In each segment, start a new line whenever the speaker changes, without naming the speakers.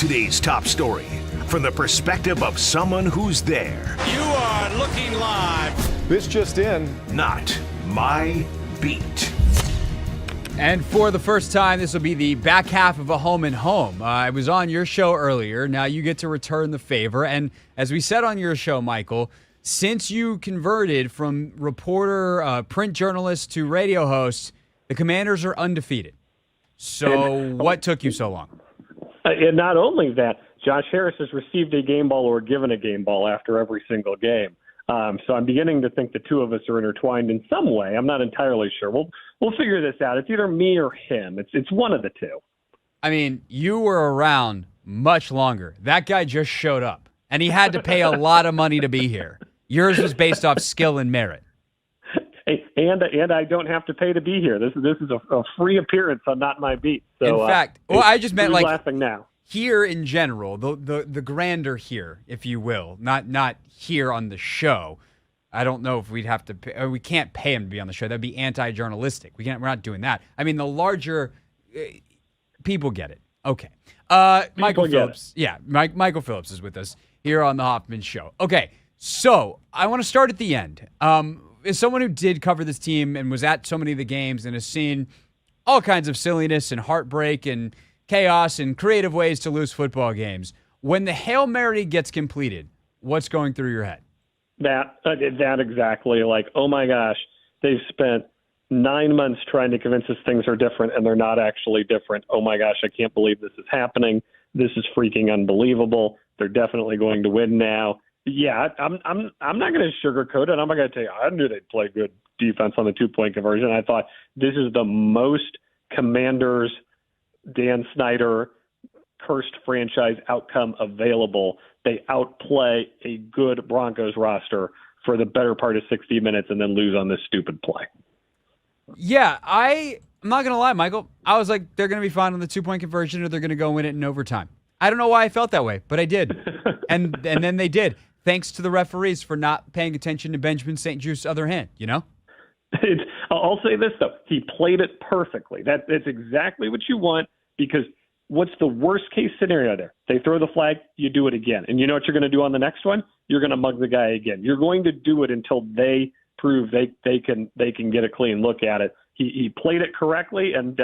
Today's top story from the perspective of someone who's there.
You are looking live.
This just in.
Not my beat.
And for the first time, this will be the back half of a home and home. I was on your show earlier. Now you get to return the favor. And as we said on your show, Michael, since you converted from reporter, print journalist to radio host, the Commanders are undefeated. So what took you so long?
And not only that, Josh Harris has received a game ball or given a game ball after every single game. So I'm beginning to think the two of us are intertwined in some way. I'm not entirely sure. We'll figure this out. It's either me or him. It's one of the two.
I mean, you were around much longer. That guy just showed up, and he had to pay a lot of money to be here. Yours was based off skill and merit.
And I don't have to pay to be here. This is a free appearance on Not My Beat. So,
in fact, I just meant like
laughing now.
Here in general, the grander here, if you will, not here on the show. I don't know if we'd have to pay, we can't pay him to be on the show. That'd be anti-journalistic. We're not doing that. I mean, the larger people get it. Okay. Michael Phillips. Yeah, Michael Phillips is with us here on the Hoffman Show. Okay, so I want to start at the end. As someone who did cover this team and was at so many of the games and has seen all kinds of silliness and heartbreak and chaos and creative ways to lose football games, when the Hail Mary gets completed, what's going through your head?
That exactly. Like, oh my gosh, they've spent 9 months trying to convince us things are different, and they're not actually different. Oh my gosh, I can't believe this is happening. This is freaking unbelievable. They're definitely going to win now. Yeah, I'm not going to sugarcoat it. I'm not going to tell you I knew they'd play good defense on the 2-point conversion. I thought this is the most Commanders, Dan Snyder, cursed franchise outcome available. They outplay a good Broncos roster for the better part of 60 minutes and then lose on this stupid play.
Yeah, I'm not going to lie, Michael. I was like, they're going to be fine on the 2-point conversion or they're going to go win it in overtime. I don't know why I felt that way, but I did. and then they did. Thanks to the referees for not paying attention to Benjamin St. Juste's other hand, you know?
I'll say this, though. He played it perfectly. That's exactly what you want, because what's the worst-case scenario there? They throw the flag, you do it again. And you know what you're going to do on the next one? You're going to mug the guy again. You're going to do it until they prove they can get a clean look at it. He played it correctly. And,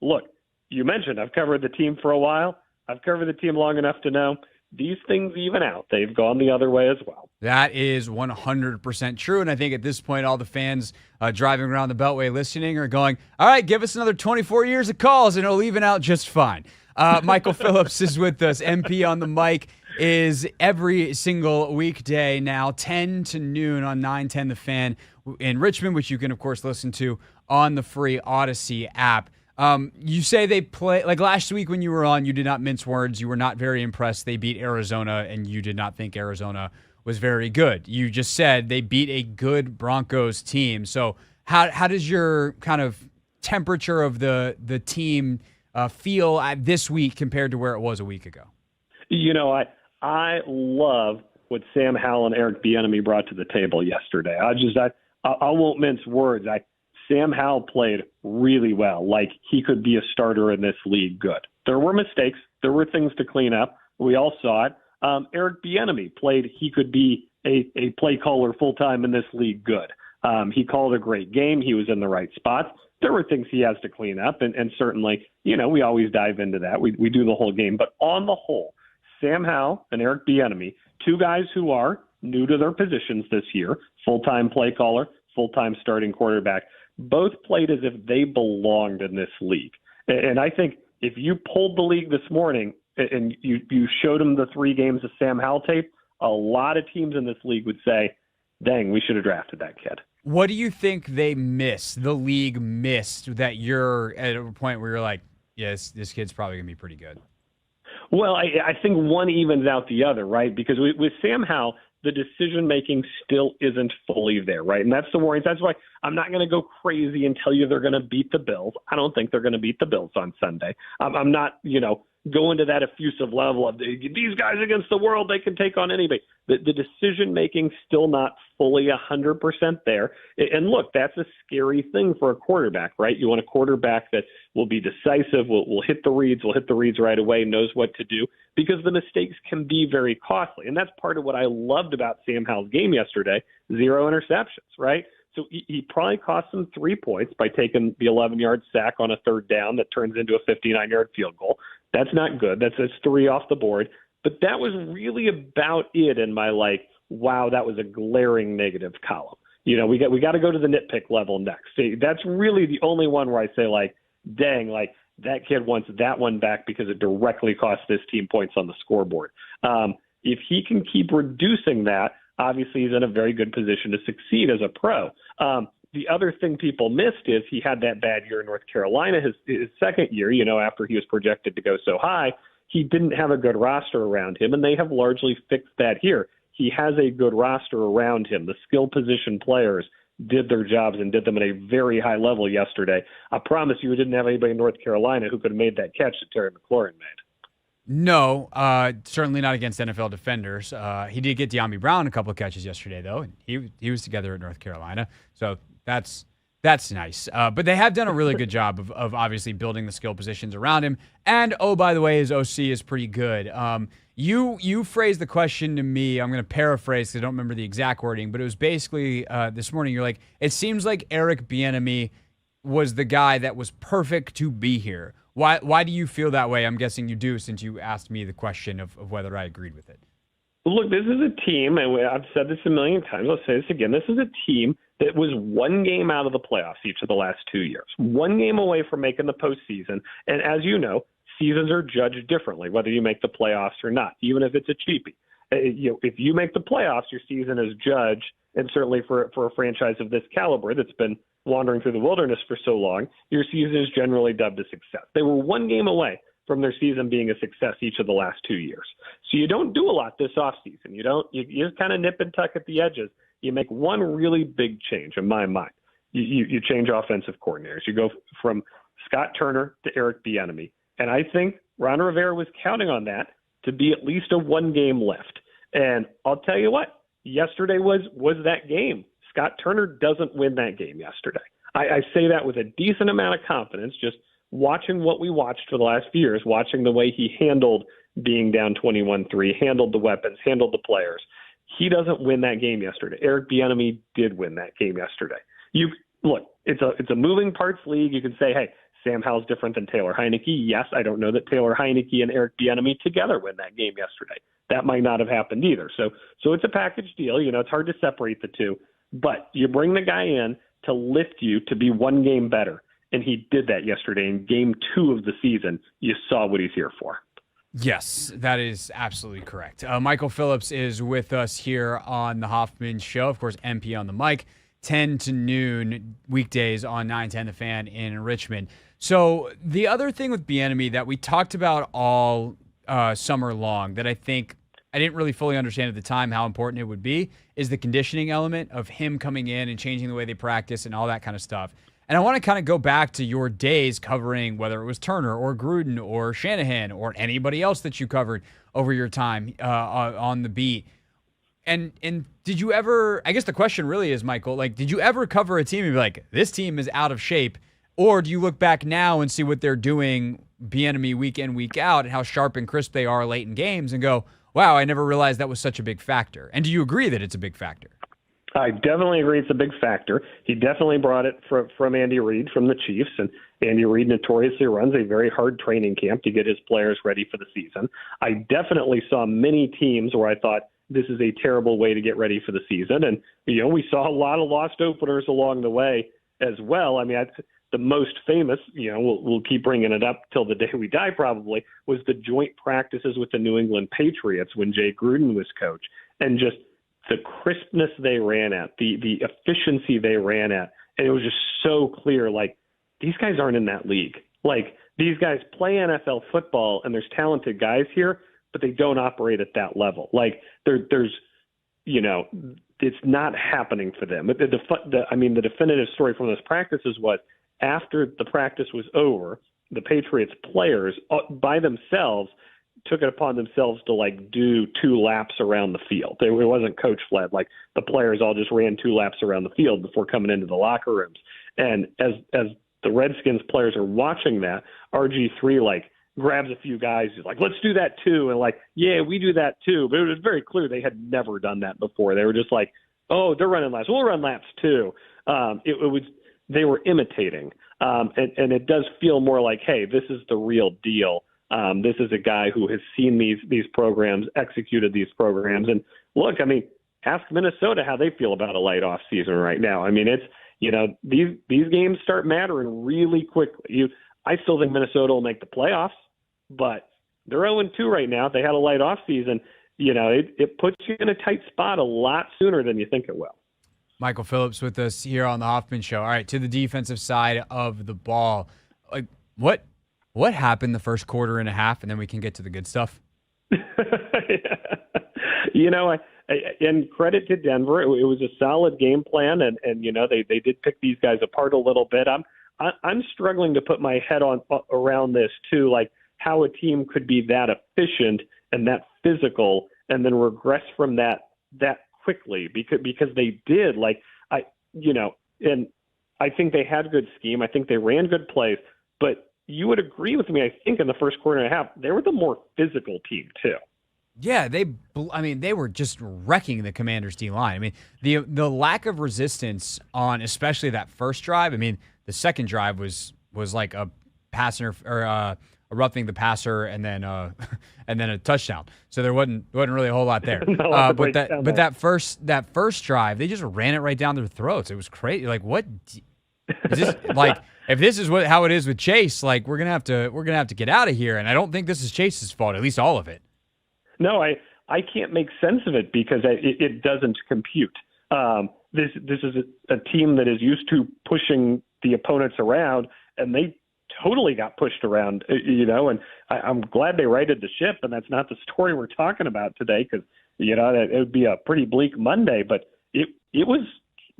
look, you mentioned I've covered the team for a while. I've covered the team long enough to know these things even out. They've gone the other way as well.
That is 100% true. And I think at this point, all the fans driving around the Beltway listening are going, all right, give us another 24 years of calls and it'll even out just fine. Michael Phillips is with us. MP on the mic is every single weekday now, 10 to noon on 910 The Fan in Richmond, which you can, of course, listen to on the free Odyssey app. You say they play, like last week when you were on, you did not mince words. You were not very impressed. They beat Arizona, and you did not think Arizona was very good. You just said they beat a good Broncos team. So how does your kind of temperature of the team feel at this week compared to where it was a week ago?
You know, I love what Sam Howell and Eric Bieniemy brought to the table yesterday. I won't mince words. Sam Howell played really well. Like, he could be a starter in this league good. There were mistakes. There were things to clean up. We all saw it. Eric Bieniemy played. He could be a play caller full-time in this league good. He called a great game. He was in the right spots. There were things he has to clean up, and certainly, you know, we always dive into that. We do the whole game. But on the whole, Sam Howell and Eric Bieniemy, two guys who are new to their positions this year, full-time play caller, full-time starting quarterback, both played as if they belonged in this league. And I think if you pulled the league this morning and you showed them the 3 games of Sam Howell tape, a lot of teams in this league would say, dang, we should have drafted that kid.
What do you think the league missed, that you're at a point where you're like, yes, this kid's probably going to be pretty good?
Well, I think one evens out the other, right? Because with Sam Howell, the decision-making still isn't fully there, right? And that's the worry. That's why I'm not going to go crazy and tell you they're going to beat the Bills. I don't think they're going to beat the Bills on Sunday. I'm not, go into that effusive level of these guys against the world, they can take on anybody. The decision-making still not fully 100% there. And look, that's a scary thing for a quarterback, right? You want a quarterback that will be decisive, will hit the reads right away, knows what to do, because the mistakes can be very costly. And that's part of what I loved about Sam Howell's game yesterday, 0 interceptions, right? So he probably cost them 3 points by taking the 11-yard sack on a third down that turns into a 59-yard field goal. That's not good. That's 3 off the board. But that was really about it in my wow, that was a glaring negative column. We got to go to the nitpick level next. That's really the only one where I say dang, that kid wants that one back because it directly cost this team points on the scoreboard. If he can keep reducing that, obviously he's in a very good position to succeed as a pro. The other thing people missed is he had that bad year in North Carolina, his second year, after he was projected to go so high. He didn't have a good roster around him, and they have largely fixed that here. He has a good roster around him. The skill position players did their jobs and did them at a very high level yesterday. I promise you, we didn't have anybody in North Carolina who could have made that catch that Terry McLaurin made.
No, certainly not against NFL defenders. He did get De'Ami Brown a couple of catches yesterday, though, and he was together at North Carolina, so that's nice. But they have done a really good job of obviously building the skill positions around him. And, oh, by the way, his OC is pretty good. You phrased the question to me. I'm going to paraphrase because I don't remember the exact wording, but it was basically this morning you're like, it seems like Eric Bieniemy was the guy that was perfect to be here. Why do you feel that way? I'm guessing you do, since you asked me the question of whether I agreed with it.
Look, this is a team, and I've said this a million times. I'll say this again. This is a team that was one game out of the playoffs each of the last 2 years, one game away from making the postseason. And as you know, seasons are judged differently, whether you make the playoffs or not, even if it's a cheapie. If you make the playoffs, your season is judged, and certainly for a franchise of this caliber that's been wandering through the wilderness for so long, your season is generally dubbed a success. They were one game away from their season being a success each of the last 2 years. So you don't do a lot this offseason. You just kind of nip and tuck at the edges. You make one really big change in my mind. You change offensive coordinators. You go from Scott Turner to Eric Bieniemy. And I think Ron Rivera was counting on that to be at least a one-game lift. And I'll tell you what, yesterday was that game. Scott Turner doesn't win that game yesterday. I say that with a decent amount of confidence, just watching what we watched for the last few years, watching the way he handled being down 21-3, handled the weapons, handled the players. He doesn't win that game yesterday. Eric Bieniemy did win that game yesterday. Look, it's a moving parts league. You can say, hey, Sam Howell's different than Taylor Heineke. Yes, I don't know that Taylor Heineke and Eric Bieniemy together win that game yesterday. That might not have happened either. So it's a package deal. It's hard to separate the two. But you bring the guy in to lift you to be one game better. And he did that yesterday in game 2 of the season. You saw what he's here for.
Yes, that is absolutely correct. Michael Phillips is with us here on the Hoffman Show. Of course, MP on the mic, 10 to noon weekdays on 910 The Fan in Richmond. So the other thing with Bieniemy that we talked about all summer long that I think I didn't really fully understand at the time how important it would be is the conditioning element of him coming in and changing the way they practice and all that kind of stuff. And I want to kind of go back to your days covering whether it was Turner or Gruden or Shanahan or anybody else that you covered over your time on the beat. And did you ever, I guess the question really is, Michael, did you ever cover a team and be like, this team is out of shape? Or do you look back now and see what they're doing Bieniemy week in, week out, and how sharp and crisp they are late in games and go, wow, I never realized that was such a big factor? And do you agree that it's a big factor?
I definitely agree it's a big factor. He definitely brought it from Andy Reid from the Chiefs, and Andy Reid notoriously runs a very hard training camp to get his players ready for the season. I definitely saw many teams where I thought this is a terrible way to get ready for the season, and we saw a lot of lost openers along the way as well. I mean, the most famous, we'll keep bringing it up till the day we die probably, was the joint practices with the New England Patriots when Jay Gruden was coach, and just the crispness they ran at, the efficiency they ran at. And it was just so clear, these guys aren't in that league. These guys play NFL football, and there's talented guys here, but they don't operate at that level. There's it's not happening for them. The definitive story from those practices was after the practice was over, the Patriots players by themselves took it upon themselves to like do 2 laps around the field. It wasn't coach led. Like the players all just ran 2 laps around the field before coming into the locker rooms. And as the Redskins players are watching that, RG3 like grabs a few guys. He's like, let's do that too. And like, yeah, we do that too. But it was very clear they had never done that before. They were just like, oh, they're running laps. We'll run laps too. They were imitating. And it does feel more like, hey, this is the real deal. This is a guy who has seen these programs, executed these programs. And look, I mean, ask Minnesota how they feel about a light off season right now. I mean, it's, these games start mattering really quickly. I still think Minnesota will make the playoffs, but they're 0-2 right now. If they had a light off season, it puts you in a tight spot a lot sooner than you think it will.
Michael Phillips with us here on the Hoffman Show. All right, to the defensive side of the ball. Like, what happened the first quarter and a half, and then we can get to the good stuff?
And credit to Denver, it was a solid game plan, and they did pick these guys apart a little bit. I'm struggling to put my head on around this too, like how a team could be that efficient and that physical, and then regress from that quickly because they did. And I think they had a good scheme. I think they ran good plays, but you would agree with me. I think in the first quarter and a half, they were the more physical team too.
Yeah, they were just wrecking the Commanders' D-line. I mean, the lack of resistance on especially that first drive. I mean, the second drive was like a passer or a roughing the passer and then a touchdown. So there wasn't really a whole lot there. But that first drive, they just ran it right down their throats. It was crazy. Like, what is this like? If this is how it is with Chase, like we're gonna have to get out of here. And I don't think this is Chase's fault, at least all of it.
No, I can't make sense of it because it doesn't compute. This is a team that is used to pushing the opponents around, and they totally got pushed around, and I'm glad they righted the ship, and that's not the story we're talking about today because, it would be a pretty bleak Monday, but it was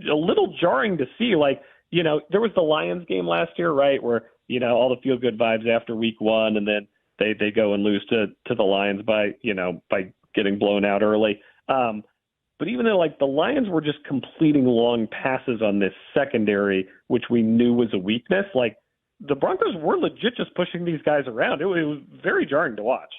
a little jarring to see, there was the Lions game last year, right, where, all the feel-good vibes after week 1, and then they go and lose to the Lions by getting blown out early. But even though the Lions were just completing long passes on this secondary, which we knew was a weakness, the Broncos were legit just pushing these guys around. It was very jarring to watch.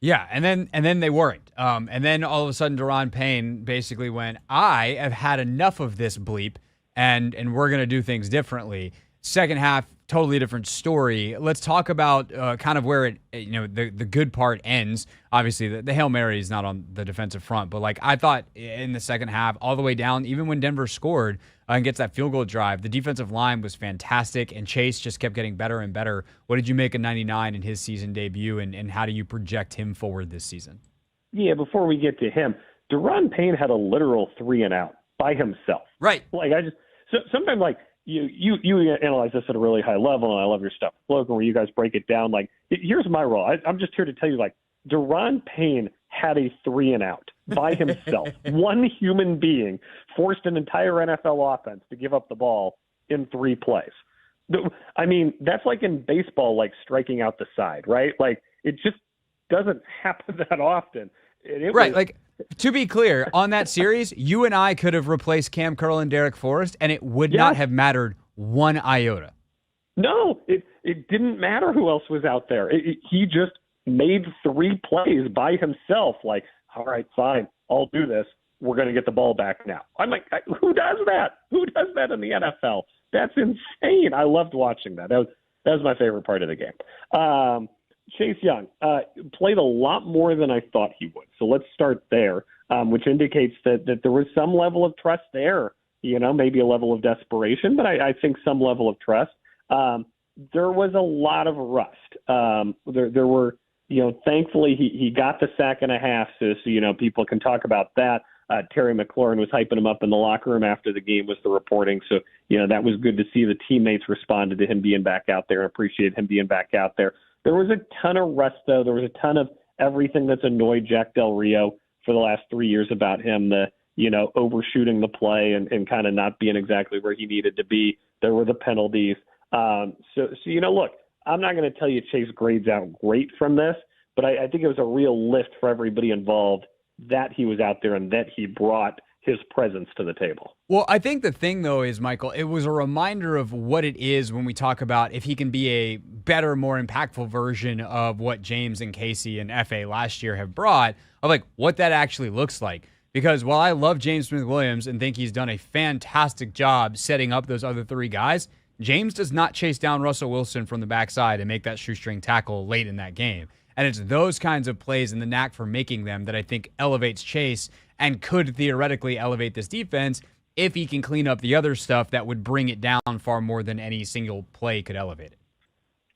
Yeah, and then they weren't. And then all of a sudden, Daron Payne basically went, I have had enough of this bleep, and we're going to do things differently. Second half, totally different story. Let's talk about kind of where the good part ends. Obviously, the Hail Mary is not on the defensive front, but I thought in the second half, all the way down, even when Denver scored and gets that field goal drive, the defensive line was fantastic, and Chase just kept getting better and better. What did you make of 99 in his season debut, and how do you project him forward this season? Yeah,
before we get to him, Daron Payne had a literal 3-and-out by himself.
Right.
Sometimes You analyze this at a really high level, and I love your stuff, Logan, where you guys break it down. Here's my role. I'm just here to tell you, Daron Payne had a 3-and-out by himself. One human being forced an entire NFL offense to give up the ball in 3 plays. I mean, that's like in baseball, striking out the side, right? It just doesn't happen that often.
Right. To be clear, on that series, you and I could have replaced Cam Curl and Derek Forrest, and it would not have mattered one iota.
No, it didn't matter who else was out there. He just made 3 plays by himself. All right, fine, I'll do this. We're going to get the ball back now. I'm like, who does that? Who does that in the NFL? That's insane. I loved watching that. That was my favorite part of the game. Chase Young played a lot more than I thought he would. So let's start there, which indicates that there was some level of trust there, maybe a level of desperation, but I think some level of trust. There was a lot of rust. There were, thankfully he got the sack and a half, so people can talk about that. Terry McLaurin was hyping him up in the locker room after the game was the reporting. So, that was good to see. The teammates responded to him being back out there and appreciated him being back out there. There was a ton of rust, though. There was a ton of everything that's annoyed Jack Del Rio for the last 3 years about him, the, overshooting the play and kind of not being exactly where he needed to be. There were the penalties. So look, I'm not going to tell you Chase grades out great from this, but I think it was a real lift for everybody involved that he was out there and that he brought his presence to the table.
Well, I think the thing, though, is, Michael, it was a reminder of what it is when we talk about if he can be a better, more impactful version of what James and Casey and F.A. last year have brought, of like what that actually looks like. Because while I love James Smith-Williams and think he's done a fantastic job setting up those other three guys, James does not chase down Russell Wilson from the backside and make that shoestring tackle late in that game. And it's those kinds of plays and the knack for making them that I think elevates Chase and could theoretically elevate this defense if he can clean up the other stuff that would bring it down far more than any single play could elevate it.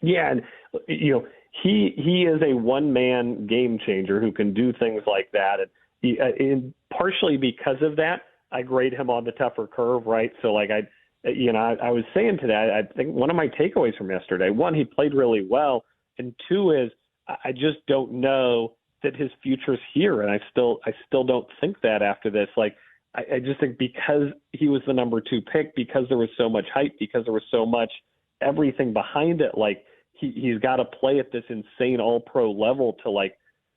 Yeah, and he is a one-man game changer who can do things like that. And partially because of that, I grade him on the tougher curve, right? So I was saying to that, I think one of my takeaways from yesterday, one, he played really well, and two is I just don't know that his future's here, and I still don't think that after this. I just think because he was the number 2 pick, because there was so much hype, because there was so much everything behind it, he's got to play at this insane all-pro level to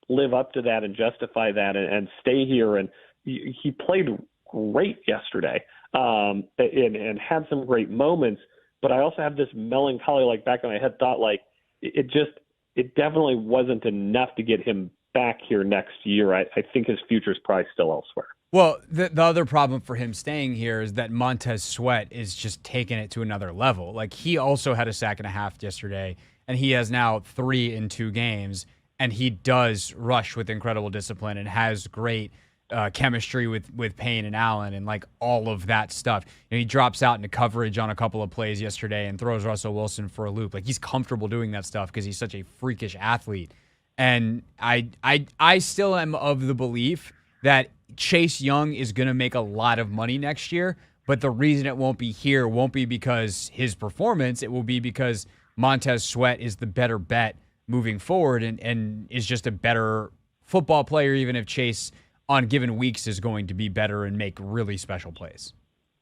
live up to that and justify that and stay here. And he played great yesterday and had some great moments. But I also have this melancholy back in my head thought it definitely wasn't enough to get him back here next year. I think his future's probably still elsewhere.
Well, the other problem for him staying here is that Montez Sweat is just taking it to another level. He also had a sack and a half yesterday, and he has now 3 in 2 games, and he does rush with incredible discipline and has great chemistry with Payne and Allen and all of that stuff. He drops out into coverage on a couple of plays yesterday and throws Russell Wilson for a loop. He's comfortable doing that stuff because he's such a freakish athlete. And I still am of the belief that Chase Young is going to make a lot of money next year, but the reason it won't be here won't be because his performance. It will be because Montez Sweat is the better bet moving forward and is just a better football player, even if Chase on given weeks is going to be better and make really special plays.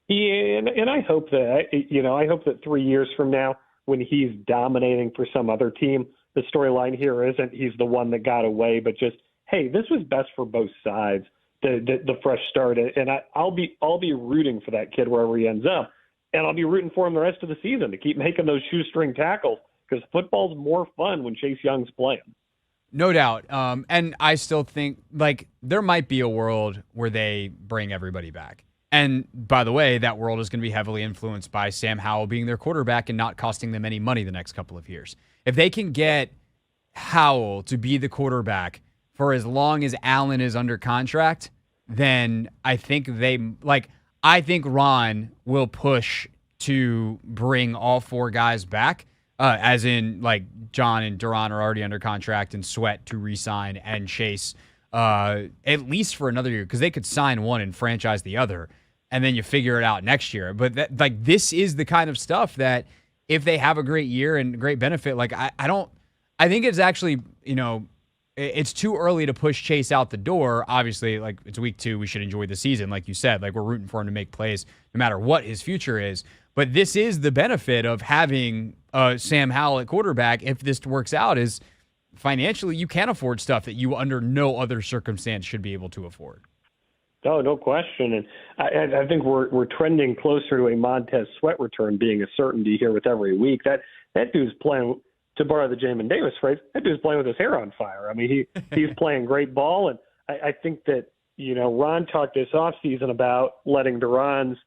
Yeah, and I hope that 3 years from now, when he's dominating for some other team, the storyline here isn't he's the one that got away, but just, hey, this was best for both sides, the fresh start. And I'll be rooting for that kid wherever he ends up, and I'll be rooting for him the rest of the season to keep making those shoestring tackles because football's more fun when Chase Young's playing.
No doubt. And I still think there might be a world where they bring everybody back. And by the way, that world is going to be heavily influenced by Sam Howell being their quarterback and not costing them any money the next couple of years. If they can get Howell to be the quarterback for as long as Allen is under contract, then I think I think Ron will push to bring all 4 guys back. As in, John and Duran are already under contract and Sweat to re-sign and Chase at least for another year because they could sign one and franchise the other, and then you figure it out next year. But this is the kind of stuff that if they have a great year and great benefit, I think it's actually, it's too early to push Chase out the door. Obviously, it's week 2. We should enjoy the season. Like you said, we're rooting for him to make plays no matter what his future is. But this is the benefit of having Sam Howell at quarterback. If this works out, is financially you can afford stuff that you under no other circumstance should be able to afford.
Oh, no question. And I think we're trending closer to a Montez Sweat return being a certainty here with every week. That dude's playing, to borrow the Jamin Davis phrase, that dude's playing with his hair on fire. I mean, he's playing great ball. And I think that, Ron talked this offseason about letting Duran's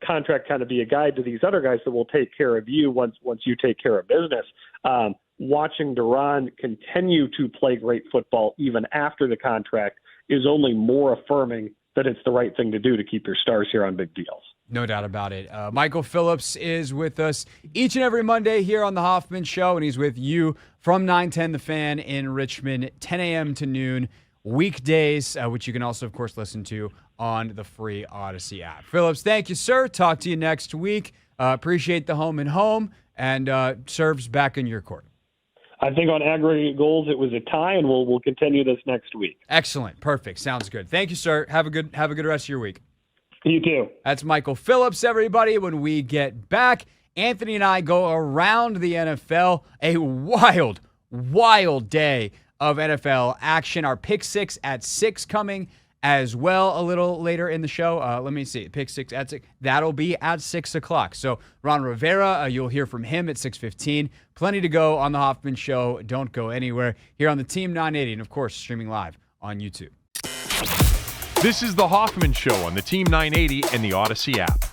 contract kind of be a guide to these other guys that will take care of you once you take care of business. Watching Duran continue to play great football even after the contract is only more affirming that it's the right thing to do to keep your stars here on big deals.
No doubt about it. Michael Phillips is with us each and every Monday here on The Hoffman Show, and he's with you from 910 The Fan in Richmond, 10 a.m. to noon, weekdays, which you can also, of course, listen to on the free Odyssey app. Phillips, thank you, sir. Talk to you next week. Appreciate the home and home, and serves back in your court.
I think on aggregate goals it was a tie, and we'll continue this next week.
Excellent. Perfect. Sounds good. Thank you, sir. Have a good rest of your week.
You too.
That's Michael Phillips, everybody. When we get back, Anthony and I go around the NFL. A wild, wild day of NFL action. Our Pick 6 at 6 coming as well a little later in the show. Let me see. Pick 6 at 6. That'll be at 6 o'clock. So Ron Rivera, you'll hear from him at 6:15. Plenty to go on the Hoffman Show. Don't go anywhere. Here on the Team 980 and, of course, streaming live on YouTube.
This is the Hoffman Show on the Team 980 and the Odyssey app.